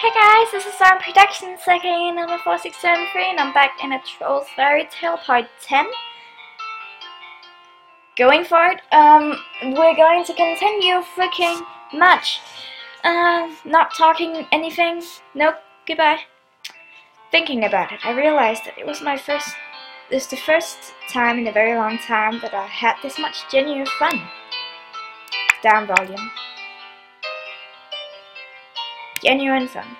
Hey guys, this is our production second number 4673 and I'm back in a Trolls Fairy Tale part 10. Going for it, we're going to continue freaking much. Not talking anything, nope, goodbye. Thinking about it, I realized that this is the first time in a very long time that I had this much genuine fun. Down volume. Genuine fun.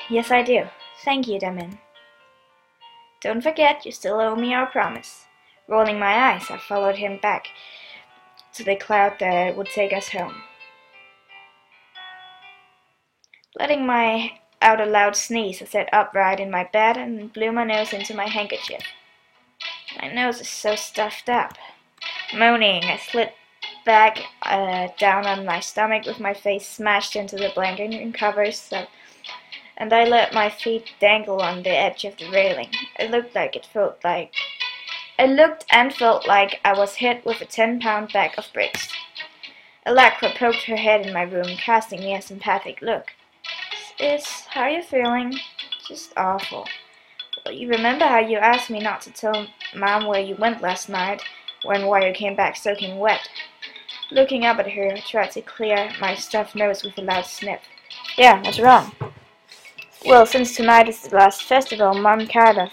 Yes, I do. Thank you, Damin. Don't forget, you still owe me our promise. Rolling my eyes, I followed him back to the cloud that would take us home. Letting out a loud sneeze, I sat upright in my bed and blew my nose into my handkerchief. My nose is so stuffed up. Moaning, I slid back down on my stomach with my face smashed into the blanket and covers, and I let my feet dangle on the edge of the railing. It looked and felt like I was hit with a 10-pound bag of bricks. Alakra poked her head in my room, casting me a sympathetic look. How are you feeling? Just awful. Well, you remember how you asked me not to tell Mom where you went last night, while you came back soaking wet? Looking up at her, I tried to clear my stuffed nose with a loud sniff. Yeah, what's wrong? Well, since tonight is the last festival, Mom kind of.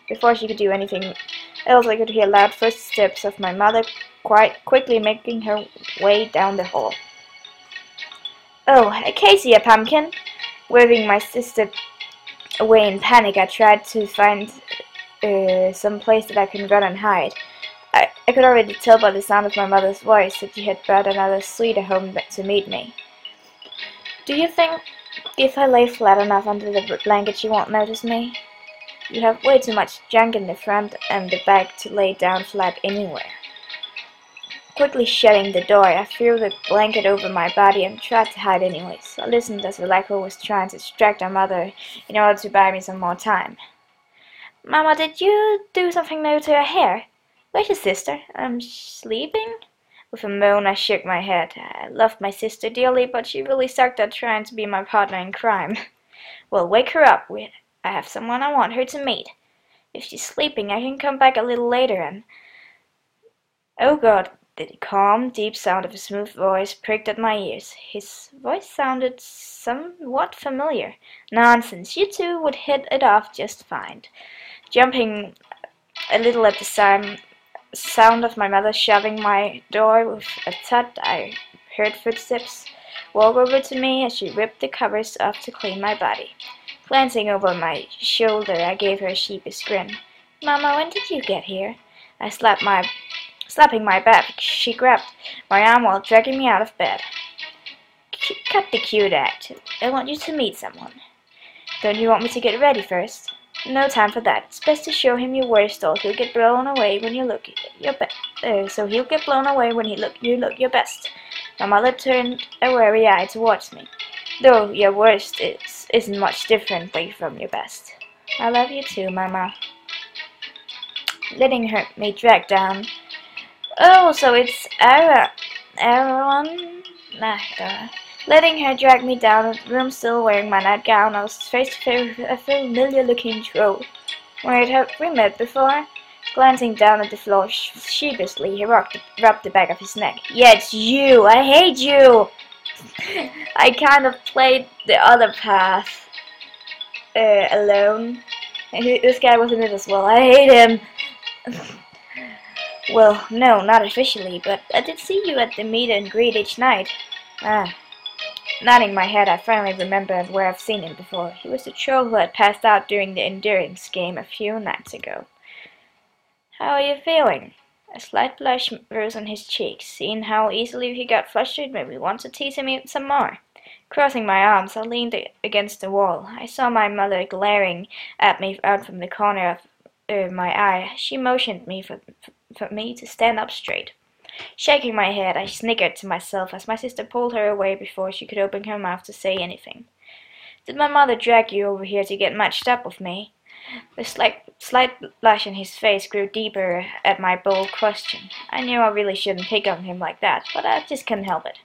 Before she could do anything else, I could hear loud footsteps of my mother quite quickly making her way down the hall. Oh, Acacia Pumpkin! Waving my sister away in panic, I tried to find some place that I could run and hide. I could already tell by the sound of my mother's voice that she had brought another sweeter home to meet me. Do you think if I lay flat enough under the blanket you won't notice me? You have way too much junk in the front and the back to lay down flat anywhere. Quickly shutting the door, I threw the blanket over my body and tried to hide anyways. I listened as Alakra was trying to distract our mother in order to buy me some more time. Mama, did you do something new to your hair? Where's your sister? I'm sleeping? With a moan, I shook my head. I loved my sister dearly, but she really sucked at trying to be my partner in crime. Well, wake her up. I have someone I want her to meet. If she's sleeping, I can come back a little later and... Oh God, the calm, deep sound of a smooth voice pricked at my ears. His voice sounded somewhat familiar. Nonsense, you two would hit it off just fine. Jumping a little at the sound of my mother shoving my door with a thud, I heard footsteps walk over to me as she ripped the covers off to clean my body. Glancing over my shoulder, I gave her a sheepish grin. Mama, when did you get here? I slapping my back, she grabbed my arm while dragging me out of bed. Cut the cute act. I want you to meet someone. Don't you want me to get ready first? No time for that. It's best to show him your worst, or he'll get blown away when you look your best. So he'll get blown away when you look your best. My mother turned a wary eye towards me. Though your worst isn't much differently from your best. I love you too, Mama. Letting me drag down. Oh, so it's Aaron? Letting her drag me down the room, still wearing my nightgown, I was face to face with a familiar-looking troll. Where had we met before? Glancing down at the floor sheepishly, he rubbed the back of his neck. Yeah, it's you! I hate you! I kind of played the other path alone. This guy was in it as well. I hate him! Well, no, not officially, but I did see you at the meet and greet each night. Nodding my head, I finally remembered where I've seen him before. He was the troll who had passed out during the endurance game a few nights ago. How are you feeling? A slight blush rose on his cheeks. Seeing how easily he got flustered made me want to tease him some more. Crossing my arms, I leaned against the wall. I saw my mother glaring at me out from the corner of my eye. She motioned me for me to stand up straight. Shaking my head, I snickered to myself as my sister pulled her away before she could open her mouth to say anything. Did my mother drag you over here to get matched up with me? The slight blush in his face grew deeper at my bold question. I knew I really shouldn't pick on him like that, but I just couldn't help it.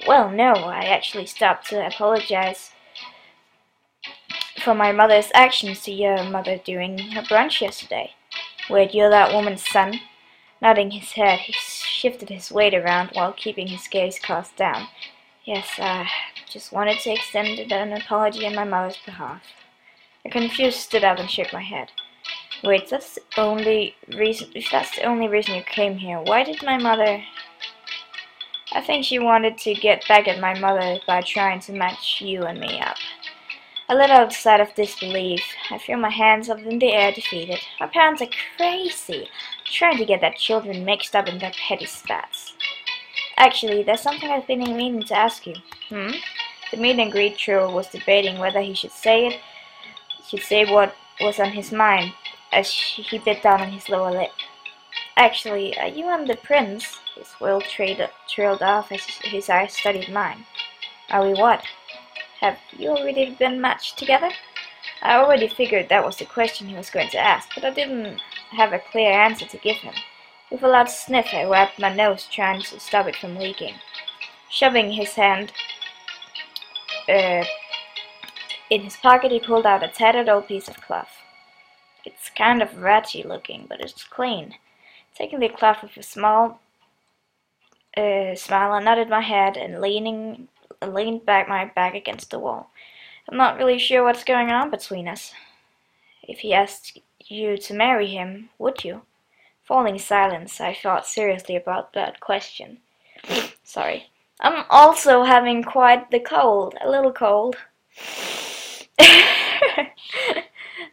Well, no, I actually stopped to apologize for my mother's actions to your mother during her brunch yesterday. Wait, you're that woman's son? Nodding his head, he shifted his weight around while keeping his gaze cast down. Yes, I just wanted to extend an apology on my mother's behalf. I confused stood up and shook my head. Wait, if that's the only reason you came here, why did my mother... I think she wanted to get back at my mother by trying to match you and me up. A little outside of disbelief, I feel my hands up in the air defeated. My parents are crazy, trying to get their children mixed up in their petty spats. Actually, there's something I've been meaning to ask you. The meet and greet trio was debating whether he should say what was on his mind as he bit down on his lower lip. Actually, are you and the prince? His will trailed off as his eyes studied mine. Are we what? Have you already been matched together? I already figured that was the question he was going to ask, but I didn't have a clear answer to give him. With a loud sniff, I wiped my nose, trying to stop it from leaking. Shoving his hand in his pocket, he pulled out a tattered old piece of cloth. It's kind of ratchy looking, but it's clean. Taking the cloth with a smile, I nodded my head and leaned back my back against the wall. I'm not really sure what's going on between us. If he asked you to marry him, would you? Falling silence, I thought seriously about that question. Sorry. I'm also having quite the cold, a little cold.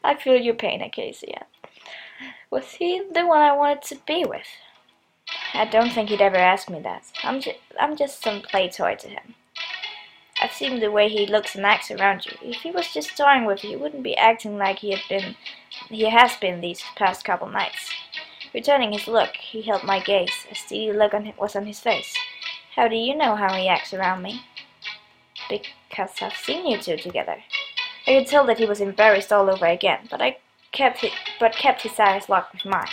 I feel your pain, Acacia. Was he the one I wanted to be with? I don't think he'd ever ask me that. I'm just some play toy to him. I've seen the way he looks and acts around you. If he was just toying with you, he wouldn't be acting like he has been these past couple nights. Returning his look, he held my gaze. A steady look was on his face. How do you know how he acts around me? Because I've seen you two together. I could tell that he was embarrassed all over again, but kept his eyes locked with mine.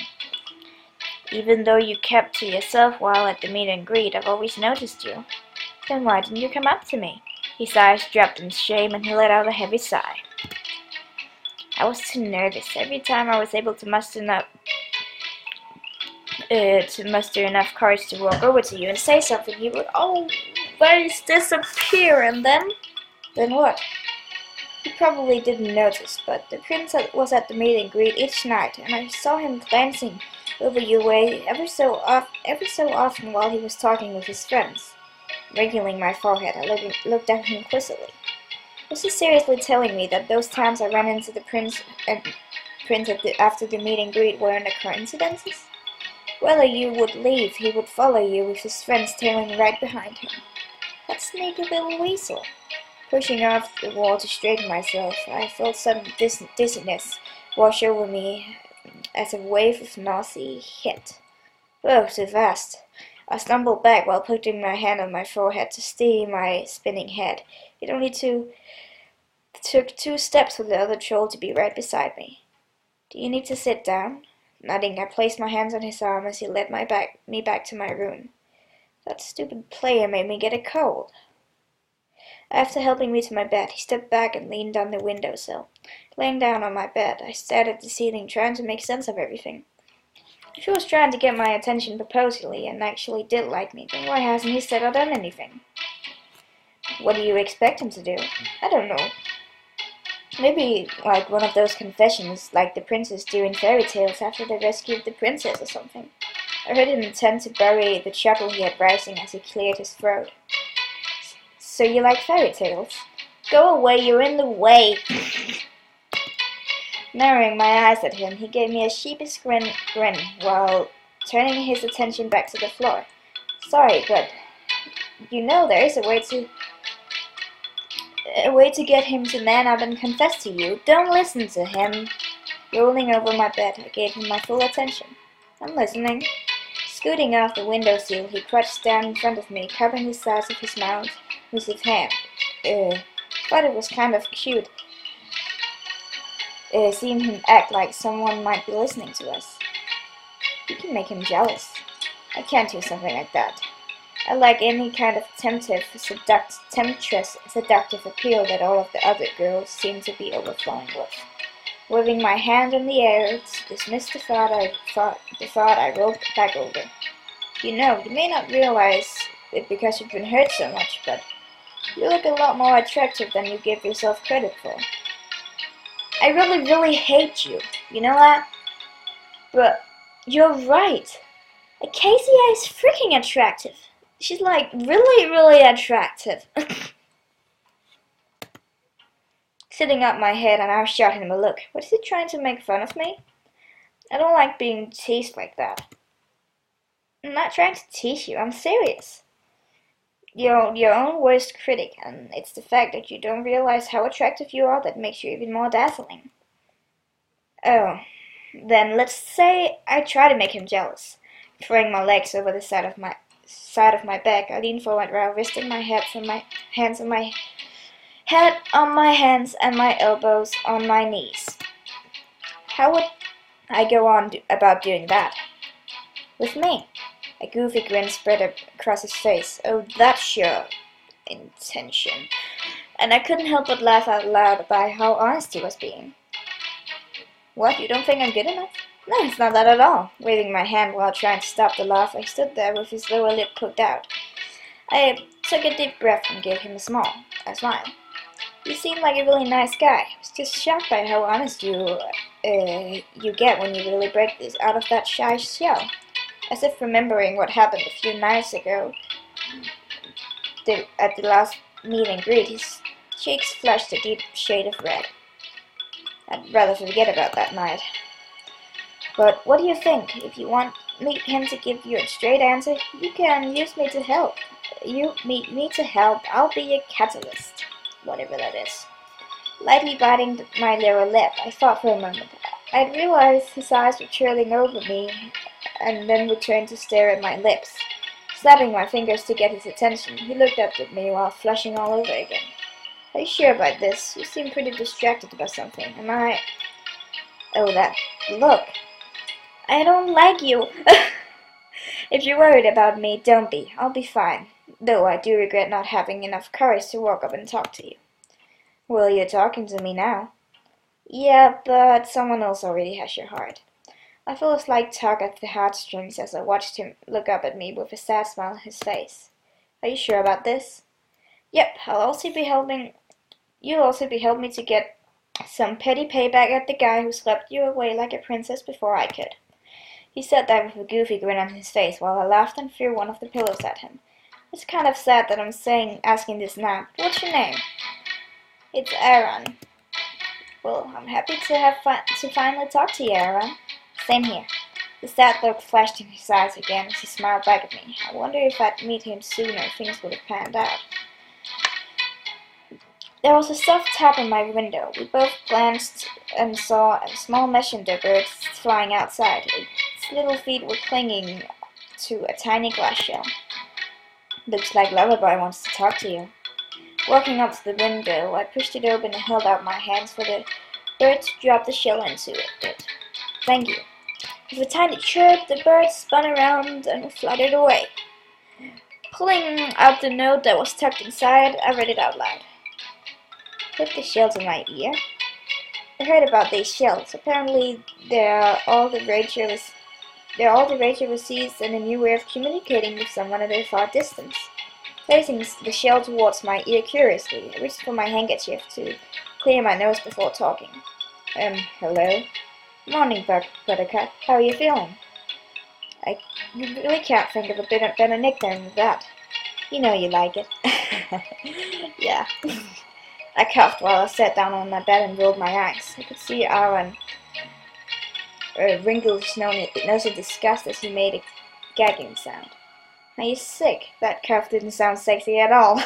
Even though you kept to yourself while at the meet and greet, I've always noticed you. Then why didn't you come up to me? His eyes dropped in shame and he let out a heavy sigh. I was too nervous. Every time I was able to muster enough courage to walk over to you and say something, he would always disappear, and then what? You probably didn't notice, but the prince was at the meet and greet each night, and I saw him glancing over your way ever so often while he was talking with his friends. Wrinkling my forehead, I looked at him quizzically. Was he seriously telling me that those times I ran into the prince after the meet and greet weren't coincidences? Whether you would leave, he would follow you with his friends tailing right behind him. That sneaky little weasel. Pushing off the wall to straighten myself, I felt sudden dizziness wash over me as a wave of nausea hit. Oh, too fast. I stumbled back while putting my hand on my forehead to steady my spinning head. It only took 2 steps for the other troll to be right beside me. Do you need to sit down? Nodding, I placed my hands on his arm as he led me back to my room. That stupid player made me get a cold. After helping me to my bed, he stepped back and leaned on the windowsill. Laying down on my bed, I stared at the ceiling, trying to make sense of everything. If he was trying to get my attention purposely and actually did like me, then why hasn't he said or done anything? What do you expect him to do? I don't know. Maybe like one of those confessions like the princes do in fairy tales after they rescued the princess or something. I heard him intend to bury the chuckle he had rising as he cleared his throat. So you like fairy tales? Go away, you're in the way! Narrowing my eyes at him, he gave me a sheepish grin while turning his attention back to the floor. Sorry, but you know there is a way to get him to man up and confess to you. Don't listen to him. Rolling over my bed, I gave him my full attention. I'm listening. Scooting off the windowsill, he crouched down in front of me, covering the sides of his mouth with his hand. Thought it was kind of cute, seeing him act like someone might be listening to us. You can make him jealous. I can't do something like that. I like any kind of seductive appeal that all of the other girls seem to be overflowing with. Waving my hand in the air to dismiss the thought, I rolled back over. You know, you may not realize it because you've been hurt so much, but you look a lot more attractive than you give yourself credit for. I really, really hate you. You know that? But you're right. Kezia is freaking attractive. She's like really, really attractive. Sitting up my head and I shot him a look. What is he trying to make fun of me? I don't like being teased like that. I'm not trying to tease you, I'm serious. You're your own worst critic, and it's the fact that you don't realize how attractive you are that makes you even more dazzling. Oh, then let's say I try to make him jealous. Throwing my legs over the side of my back, I lean forward while resting my head on my hands and my elbows on my knees. How would I go on about doing that? With me. A goofy grin spread across his face. Oh, that's your intention. And I couldn't help but laugh out loud by how honest he was being. What, you don't think I'm good enough? No, it's not that at all. Waving my hand while trying to stop the laugh, I stood there with his lower lip poked out. I took a deep breath and gave him a smile. You seem like a really nice guy. I was just shocked by how honest you get when you really break this out of that shy shell. As if remembering what happened a few nights ago at the last meet and greet, his cheeks flushed a deep shade of red. I'd rather forget about that night. But what do you think? If you want him to give you a straight answer, you can use me to help. You need me to help, I'll be a catalyst. Whatever that is. Lightly biting my lower lip, I thought for a moment. I'd realized his eyes were trailing over me and then returned to stare at my lips. Snapping my fingers to get his attention, he looked up at me while flushing all over again. Are you sure about this? You seem pretty distracted about something. Am I? Oh, that look. I don't like you. If you're worried about me, don't be. I'll be fine. Though I do regret not having enough courage to walk up and talk to you. Well, you're talking to me now. Yeah, but someone else already has your heart. I felt a slight tug at the heartstrings as I watched him look up at me with a sad smile on his face. Are you sure about this? Yep, you'll also be helping me to get some petty payback at the guy who swept you away like a princess before I could. He said that with a goofy grin on his face while I laughed and threw one of the pillows at him. It's kind of sad that I'm asking this now. What's your name? It's Aaron. Well, I'm happy to finally talk to you, Aaron. Same here. The sad look flashed in his eyes again as he smiled back at me. I wonder if I'd meet him sooner, things would have panned out. There was a soft tap on my window. We both glanced and saw a small messenger bird flying outside. Its little feet were clinging to a tiny glass shell. Looks like Lullaby wants to talk to you. Walking up to the window, I pushed it open and held out my hands for the bird to drop the shell into it. Thank you. With a tiny chirp, the bird spun around and fluttered away. Pulling out the note that was tucked inside, I read it out loud. Put the shell to my ear. I heard about these shells. Apparently, they're all the rage overseas and a new way of communicating with someone at a far distance. Placing the shell towards my ear curiously, I reached for my handkerchief to clear my nose before talking. Hello? Morning, Buttercup. How are you feeling? I really can't think of a better nickname than that. You know you like it. Yeah. I coughed while I sat down on my bed and rolled my eyes. I could see Aaron wrinkled his nose in disgust as he made a gagging sound. Are you sick? That cough didn't sound sexy at all.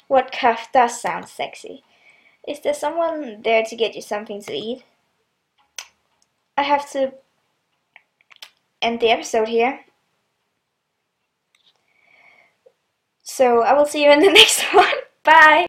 What cough does sound sexy? Is there someone there to get you something to eat? I have to end the episode here. So I will see you in the next one. Bye!